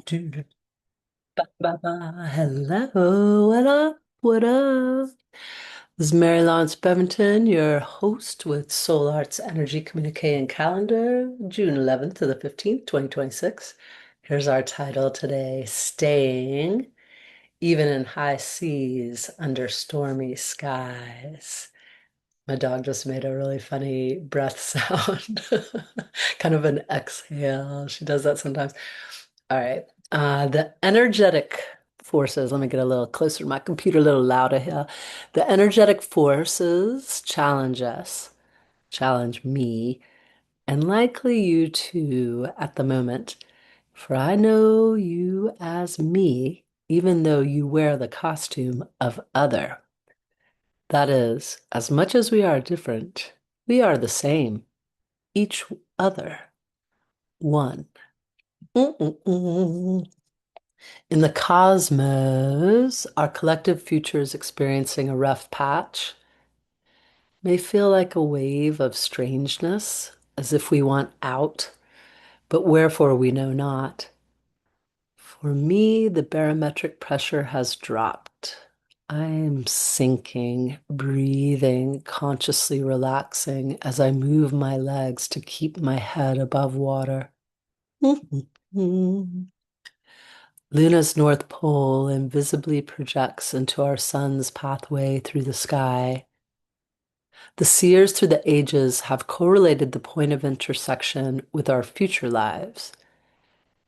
Do, ba, ba, ba. Hello, what up? What up? This is Mary-Laurence Beventon, your host with Soul Arts Energy Communiqué and Calendar, June 11th to the 15th, 2026. Here's our title today, Staying Even in High Seas Under Stormy Skies. My dog just made a really funny breath sound, kind of an exhale. She does that sometimes. All right. The energetic forces, let me get a little closer to my computer, a little louder here. The energetic forces challenge us, challenge me, and likely you too at the moment. For I know you as me, even though you wear the costume of other. That is, as much as we are different, we are the same, each other, one. Mm-mm-mm. In the cosmos, our collective future is experiencing a rough patch. May feel like a wave of strangeness, as if we want out, but wherefore we know not. For me, the barometric pressure has dropped. I am sinking, breathing, consciously relaxing as I move my legs to keep my head above water. Luna's North Pole invisibly projects into our sun's pathway through the sky. The seers through the ages have correlated the point of intersection with our future lives.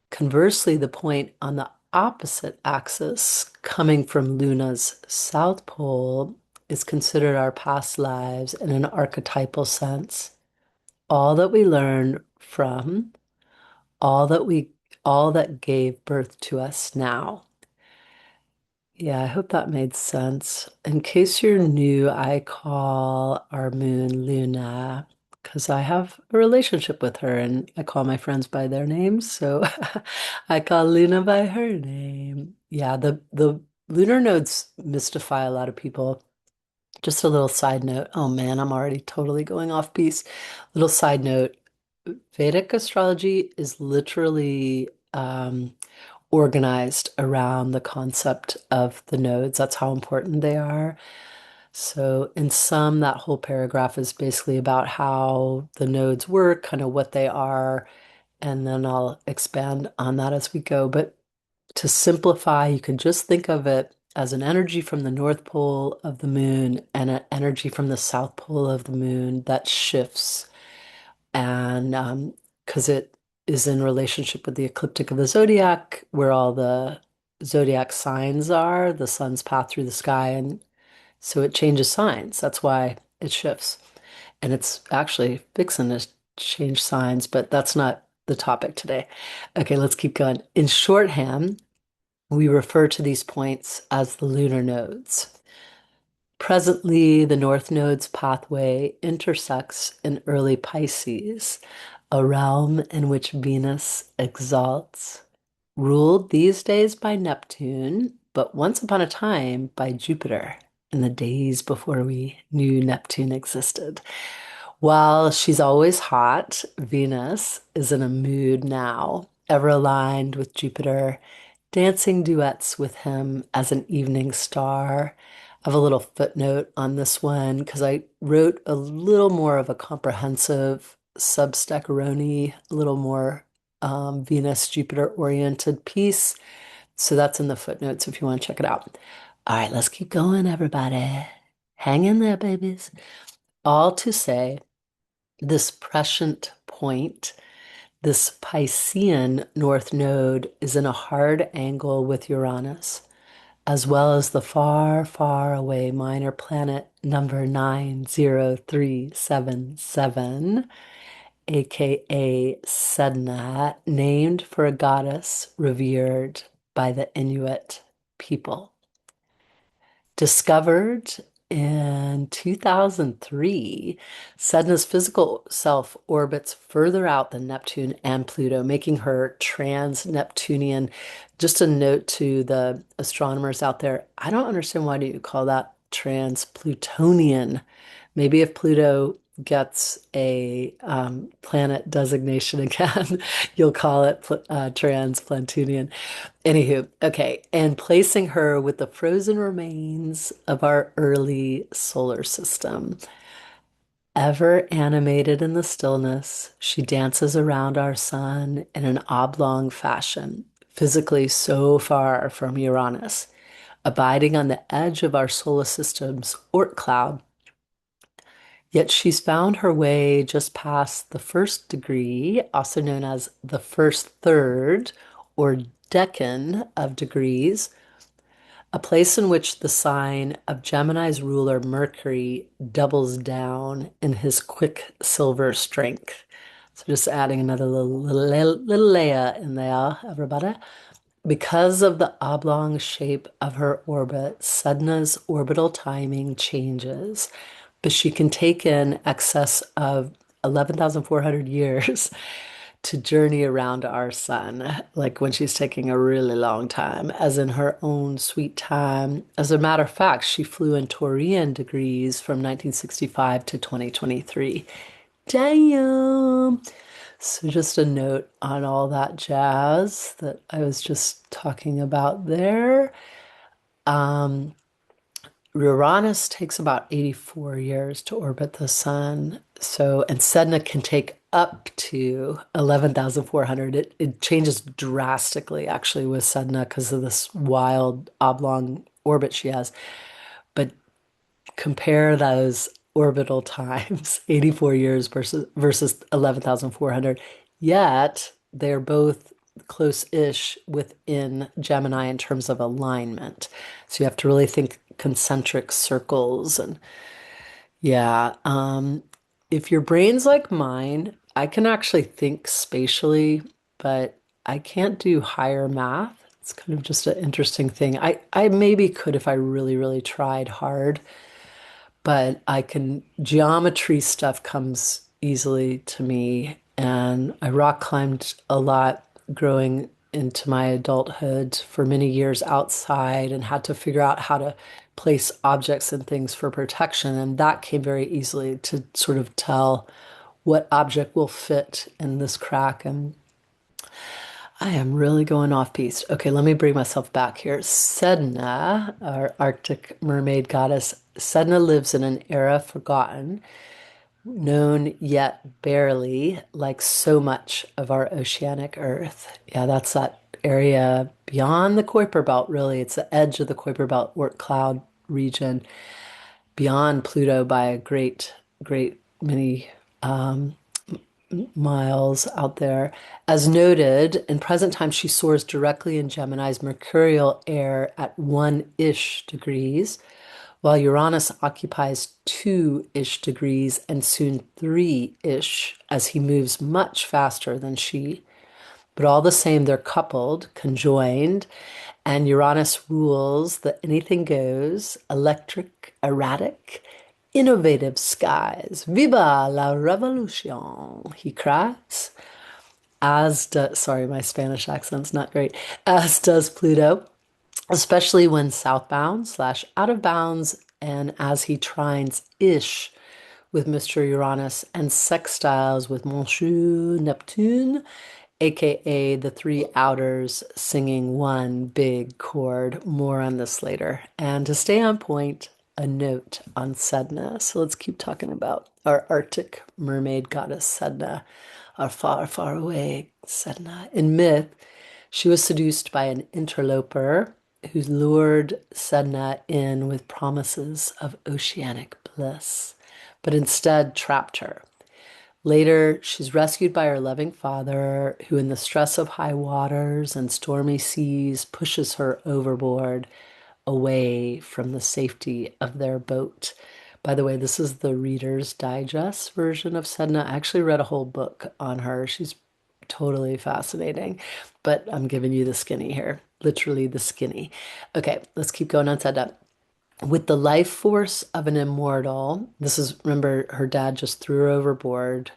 Conversely, the point on the opposite axis, coming from Luna's South Pole, is considered our past lives in an archetypal sense. All that we learn from, all that we, all that gave birth to us now. Yeah, I hope that made sense. In case you're new, I call our moon Luna because I have a relationship with her and I call my friends by their names. So I call Luna by her name. Yeah, the lunar nodes mystify a lot of people. Just a little side note. Oh man, I'm already totally going off piece. Little side note. Vedic astrology is literally organized around the concept of the nodes. That's how important they are. So, in some, that whole paragraph is basically about how the nodes work, kind of what they are, and then I'll expand on that as we go. But to simplify, you can just think of it as an energy from the North Pole of the moon and an energy from the South Pole of the moon that shifts. And because it is in relationship with the ecliptic of the zodiac, where all the zodiac signs are, the sun's path through the sky, and so it changes signs. That's why it shifts. And it's actually fixing to change signs, but that's not the topic today. Okay, let's keep going. In shorthand, we refer to these points as the lunar nodes. Presently, the North Node's pathway intersects in early Pisces, a realm in which Venus exalts, ruled these days by Neptune, but once upon a time by Jupiter in the days before we knew Neptune existed. While she's always hot, Venus is in a mood now, ever aligned with Jupiter, dancing duets with him as an evening star. I have a little footnote on this one because I wrote a little more of a comprehensive substackeroni, a little more Venus Jupiter oriented piece. So that's in the footnotes if you want to check it out. All right, let's keep going, everybody. Hang in there, babies. All to say, this prescient point, this Piscean North Node, is in a hard angle with Uranus, as well as the far, far away minor planet number 90377, aka Sedna, named for a goddess revered by the Inuit people. Discovered in 2003, Sedna's physical self orbits further out than Neptune and Pluto, making her trans-Neptunian. Just a note to the astronomers out there, I don't understand why do you call that trans-Plutonian. Maybe if Pluto gets a planet designation again. You'll call it transplantunian. Anywho, okay, and placing her with the frozen remains of our early solar system. Ever animated in the stillness, she dances around our sun in an oblong fashion, physically so far from Uranus, abiding on the edge of our solar system's Oort cloud. Yet she's found her way just past the first degree, also known as the first third or decan of degrees, a place in which the sign of Gemini's ruler Mercury doubles down in his quicksilver strength. So just adding another little layer in there, everybody. Because of the oblong shape of her orbit, Sedna's orbital timing changes, but she can take in excess of 11,400 years to journey around our sun, like when she's taking a really long time, as in her own sweet time. As a matter of fact, she flew in Taurian degrees from 1965 to 2023. Damn. So just a note on all that jazz that I was just talking about there. Um, Uranus takes about 84 years to orbit the sun. So, and Sedna can take up to 11,400. It changes drastically actually with Sedna because of this wild oblong orbit she has. But compare those orbital times, 84 years versus 11,400. Yet they're both close-ish within Gemini in terms of alignment. So you have to really think concentric circles and yeah. If your brain's like mine, I can actually think spatially, but I can't do higher math. It's kind of just an interesting thing. I maybe could if I really, really tried hard, but I can, geometry stuff comes easily to me. And I rock climbed a lot growing into my adulthood for many years outside and had to figure out how to place objects and things for protection. And that came very easily to sort of tell what object will fit in this crack. And I am really going off piece. Okay, let me bring myself back here. Sedna, our Arctic mermaid goddess, Sedna lives in an era forgotten, known yet barely, like so much of our oceanic Earth. Yeah, that's that area beyond the Kuiper Belt, really. It's the edge of the Kuiper Belt, Oort cloud region, beyond Pluto by a great many miles out there. As noted, in present time, she soars directly in Gemini's mercurial air at 1-ish degrees, while Uranus occupies 2-ish degrees and soon 3-ish as he moves much faster than she. But all the same, they're coupled, conjoined, and Uranus rules the anything goes, electric, erratic, innovative skies. Viva la revolution, he cries. As does, sorry, my Spanish accent's not great, as does Pluto, especially when southbound slash out of bounds and as he trines ish with Mr. Uranus and sextiles with Monsieur Neptune, aka the three outers singing one big chord. More on this later. And to stay on point, a note on Sedna. So let's keep talking about our Arctic mermaid goddess Sedna, our far, far away Sedna. In myth, she was seduced by an interloper who lured Sedna in with promises of oceanic bliss, but instead trapped her. Later, she's rescued by her loving father, who, in the stress of high waters and stormy seas, pushes her overboard away from the safety of their boat. By the way, this is the Reader's Digest version of Sedna. I actually read a whole book on her. She's totally fascinating, but I'm giving you the skinny here, literally the skinny. Okay, let's keep going on Sedna. With the life force of an immortal, this is, remember, her dad just threw her overboard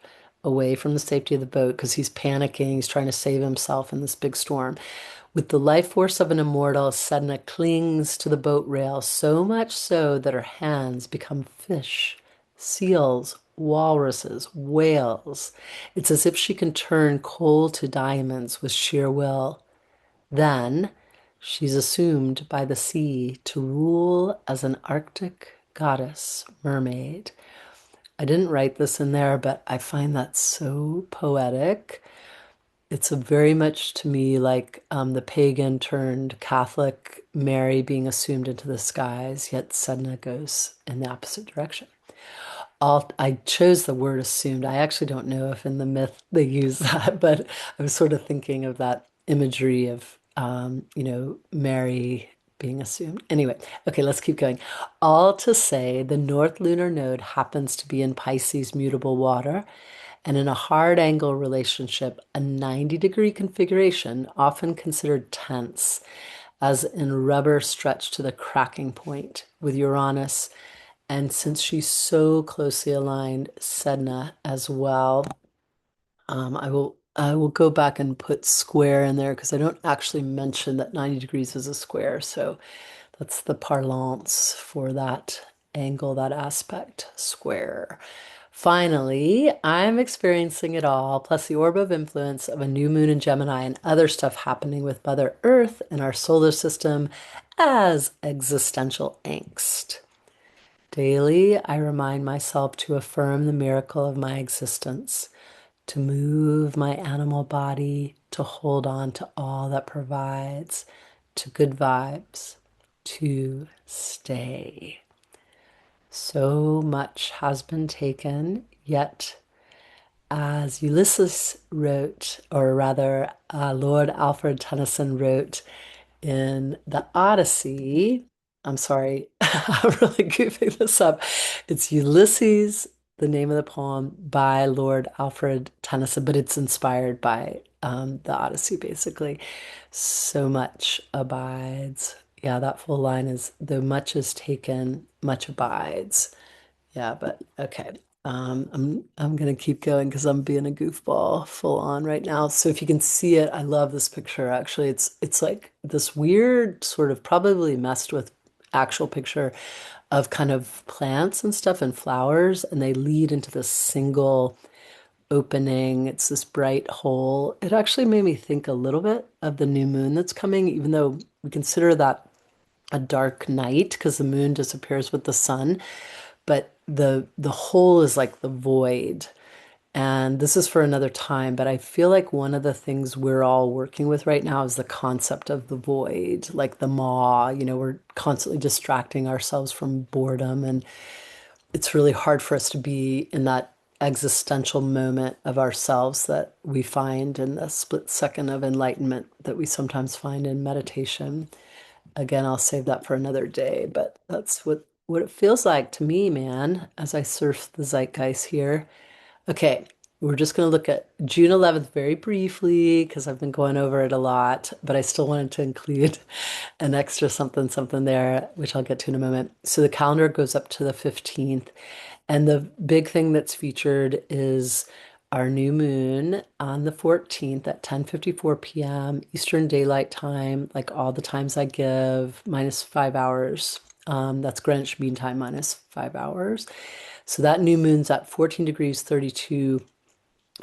away from the safety of the boat because he's panicking. He's trying to save himself in this big storm. With the life force of an immortal, Sedna clings to the boat rail so much so that her hands become fish, seals, walruses, whales. It's as if she can turn coal to diamonds with sheer will. Then she's assumed by the sea to rule as an Arctic goddess mermaid. I didn't write this in there, but I find that so poetic. It's a very much to me like the pagan turned Catholic Mary being assumed into the skies, yet Sedna goes in the opposite direction. I chose the word assumed. I actually don't know if in the myth they use that, but I was sort of thinking of that imagery of, Mary being assumed. Anyway, okay, let's keep going. All to say, the North Lunar Node happens to be in Pisces mutable water, and in a hard angle relationship, a 90-degree configuration, often considered tense, as in rubber stretched to the cracking point with Uranus. And since she's so closely aligned, Sedna as well, I will go back and put square in there because I don't actually mention that 90 degrees is a square. So that's the parlance for that angle, that aspect, square. Finally, I'm experiencing it all, plus the orb of influence of a new moon in Gemini and other stuff happening with Mother Earth and our solar system as existential angst. Daily, I remind myself to affirm the miracle of my existence, to move my animal body, to hold on to all that provides, to good vibes, to stay. So much has been taken, yet, as Ulysses wrote, or rather, Lord Alfred Tennyson wrote in the Odyssey. I'm sorry, I'm really goofing this up. It's Ulysses, the name of the poem by Lord Alfred Tennyson, but it's inspired by the Odyssey, basically. So much abides. Yeah, that full line is, though much is taken, much abides. Yeah, but okay. I'm gonna keep going because I'm being a goofball full on right now. So if you can see it, I love this picture actually. It's like this weird sort of probably messed with actual picture of kind of plants and stuff and flowers, and they lead into this single opening. It's this bright hole. It actually made me think a little bit of the new moon that's coming, even though we consider that a dark night because the moon disappears with the sun, but the whole is like the void. And this is for another time, but I feel like one of the things we're all working with right now is the concept of the void, like the maw. We're constantly distracting ourselves from boredom, and it's really hard for us to be in that existential moment of ourselves that we find in the split second of enlightenment that we sometimes find in meditation. Again, I'll save that for another day, but that's what it feels like to me, man, as I surf the zeitgeist here. Okay, we're just going to look at June 11th very briefly because I've been going over it a lot, but I still wanted to include an extra something something there, which I'll get to in a moment. So the calendar goes up to the 15th, and the big thing that's featured is our new moon on the 14th at 10:54 p.m. Eastern Daylight Time, like all the times I give, minus 5 hours. That's Greenwich Mean Time minus 5 hours. So that new moon's at 14 degrees 32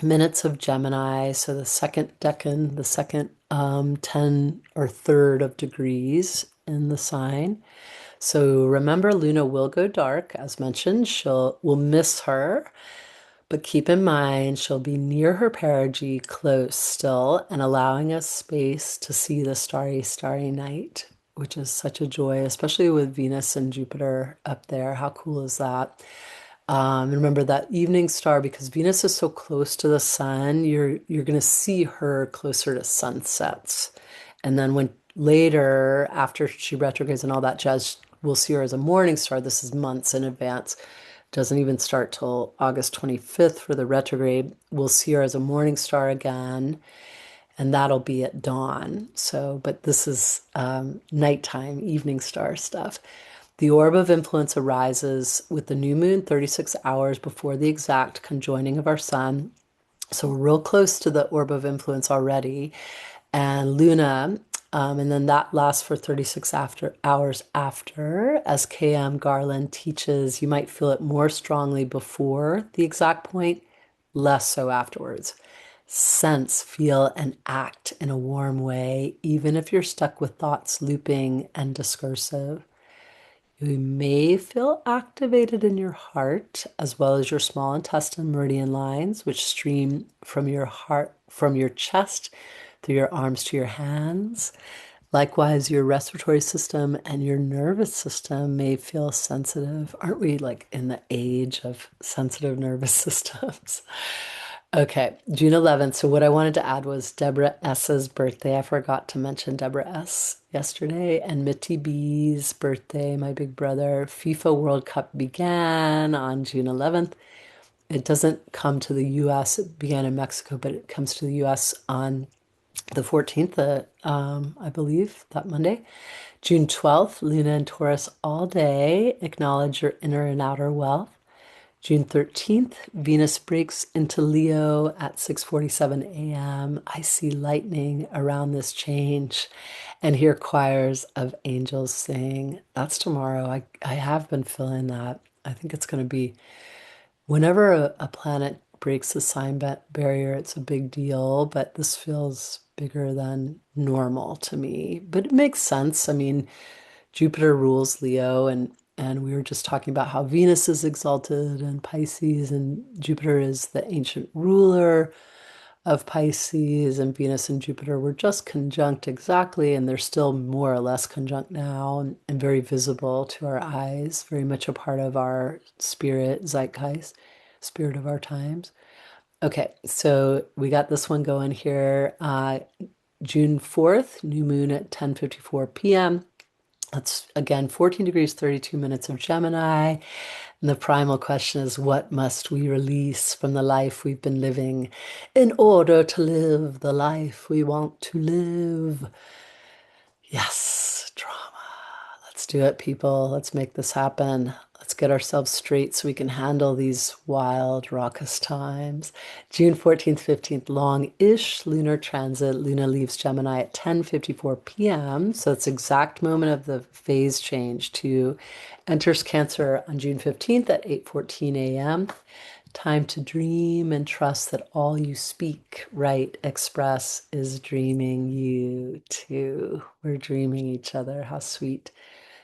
minutes of Gemini. So the second decan, the second 10 or third of degrees in the sign. So remember, Luna will go dark, as mentioned. We'll miss her, but keep in mind she'll be near her perigee, close still, and allowing us space to see the starry, starry night, which is such a joy, especially with Venus and Jupiter up there. How cool is that? Remember that evening star, because Venus is so close to the sun, you're going to see her closer to sunsets. And then when later, after she retrogrades and all that jazz, we'll see her as a morning star. This is months in advance. Doesn't even start till August 25th for the retrograde. We'll see her as a morning star again, and that'll be at dawn. So, but this is nighttime, evening star stuff. The orb of influence arises with the new moon 36 hours before the exact conjoining of our sun. So we're real close to the orb of influence already. And Luna And then that lasts for 36 hours after. As KM Garland teaches, you might feel it more strongly before the exact point, less so afterwards. Sense, feel, and act in a warm way, even if you're stuck with thoughts looping and discursive. You may feel activated in your heart as well as your small intestine meridian lines, which stream from your heart, from your chest through your arms to your hands. Likewise, your respiratory system and your nervous system may feel sensitive. Aren't we like in the age of sensitive nervous systems? Okay, June 11th. So, what I wanted to add was Deborah S's birthday. I forgot to mention Deborah S yesterday, and Mitty B's birthday, my big brother. FIFA World Cup began on June 11th. It doesn't come to the US, it began in Mexico, but it comes to the US on the 14th, I believe, that Monday. June 12th, Luna and Taurus all day. Acknowledge your inner and outer wealth. June 13th, Venus breaks into Leo at 6:47 a.m. I see lightning around this change and hear choirs of angels sing. That's tomorrow. I have been feeling that. I think it's going to be whenever a planet breaks the sign barrier, it's a big deal, but this feels bigger than normal to me. But it makes sense. I mean, Jupiter rules Leo, and we were just talking about how Venus is exalted in Pisces, and Jupiter is the ancient ruler of Pisces, and Venus and Jupiter were just conjunct exactly, and they're still more or less conjunct now, and very visible to our eyes, very much a part of our spirit, zeitgeist, spirit of our times. Okay, so we got this one going here. June 4th, new moon at 10:54 p.m. That's again 14 degrees, 32 minutes of Gemini. And the primal question is, what must we release from the life we've been living in order to live the life we want to live? Yes, drama. Let's do it, people. Let's make this happen. Let's get ourselves straight so we can handle these wild, raucous times. June 14th, 15th, long-ish lunar transit. Luna leaves Gemini at 10:54 p.m. So it's exact moment of the phase change to enters Cancer on June 15th at 8:14 a.m. Time to dream and trust that all you speak, write, express is dreaming you too. We're dreaming each other. How sweet.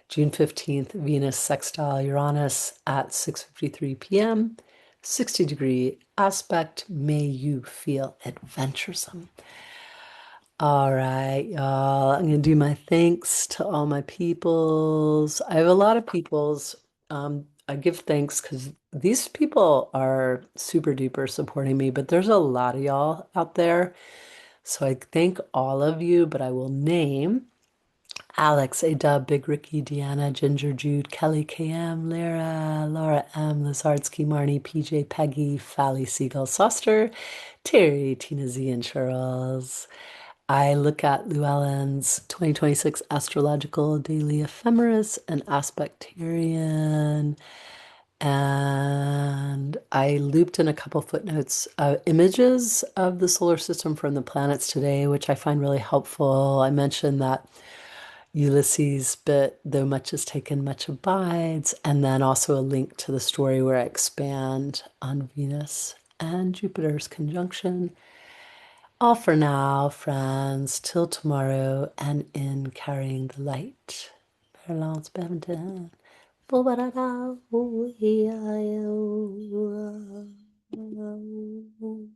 June 15th, Venus sextile Uranus at 6:53 p.m. 60-degree aspect. May you feel adventuresome. All right, y'all. I'm gonna do my thanks to all my peoples. I have a lot of peoples. I give thanks because these people are super duper supporting me, but there's a lot of y'all out there. So I thank all of you, but I will name Alex, A-Dub, Big Ricky, Deanna, Ginger, Jude, Kelly, KM, Lara, Laura M, Lazardsky, Marnie, PJ, Peggy, Fally, Siegel, Soster, Terry, Tina Z, and Charles. I look at Llewellyn's 2026 astrological daily ephemeris and aspectarian, and I looped in a couple footnotes, images of the solar system from the planets today, which I find really helpful. I mentioned that Ulysses bit, though much is taken, much abides, and then also a link to the story where I expand on Venus and Jupiter's conjunction. All for now, friends, till tomorrow, and in carrying the light. Mary-Laurence Badminton.